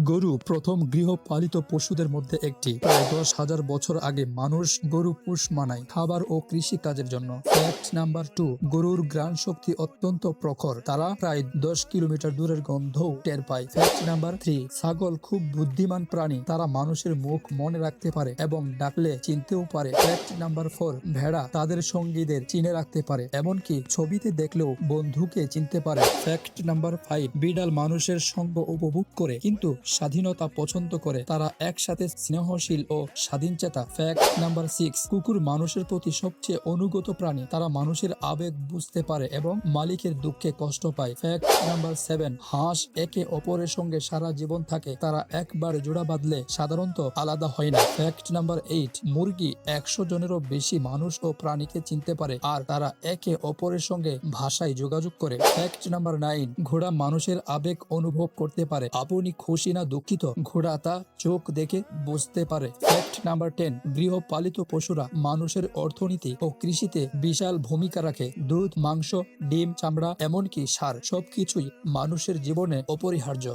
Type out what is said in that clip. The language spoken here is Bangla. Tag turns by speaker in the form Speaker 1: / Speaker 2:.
Speaker 1: গরু প্রথম গৃহপালিত পশুদের মধ্যে একটি। প্রায় 10,000 বছর আগে মানুষ গরু পোষ মানায় খাবার ও কৃষি কাজের জন্য। ফ্যাক্ট নাম্বার 2, গরুর ঘ্রাণ শক্তি অত্যন্ত প্রখর, তারা প্রায় 10 কিলোমিটার দূরের গন্ধও টের পায়। ফ্যাক্ট নাম্বার 3, ছাগল খুব বুদ্ধিমান প্রাণী, তারা মানুষের মুখ মনে রাখতে পারে এবং ডাকলে চিনতেও পারে। ফ্যাক্ট নাম্বার 4, ভেড়া তাদের সঙ্গীদের চিনে রাখতে পারে, এমনকি ছবিতে দেখলেও বন্ধুকে চিনতে পারে। ফ্যাক্ট নাম্বার 5, বিড়াল মানুষের সঙ্গ উপভোগ করে কিন্তু স্বাধীনতা পছন্দ করে, তারা একসাথে স্নেহশীল ও স্বাধীনচেতা। ফ্যাক্ট নাম্বার 6, কুকুর মানুষের প্রতি সবচেয়ে অনুগত প্রাণী, তারা মানুষের আবেগ বুঝতে পারে এবং মালিকের দুঃখে কষ্ট পায়। ফ্যাক্ট নাম্বার 7, হাঁস একে অপরের সঙ্গে সারা জীবন থাকে, তারা একবার জোড়া বাঁধলে সাধারণত আলাদা হয় না। ফ্যাক্ট নাম্বার 8, মুরগি 100 জনেরও বেশি মানুষ ও প্রাণীকে চিনতে পারে আর তারা একে অপরের সঙ্গে ভাষায় যোগাযোগ করে। ফ্যাক্ট নাম্বার 9, ঘোড়া মানুষের আবেগ অনুভব করতে পারে, আপনি খুশি না দুঃখিত ঘোড়া তা চোখ দেখে বুঝতে পারে। ফ্যাক্ট নাম্বার 10, গৃহপালিত পশুরা মানুষের অর্থনীতি ও কৃষিতে বিশাল ভূমিকা রাখে, দুধ, মাংস, ডিম, চামড়া, এমনকি সার সবকিছুই মানুষের জীবনে অপরিহার্য।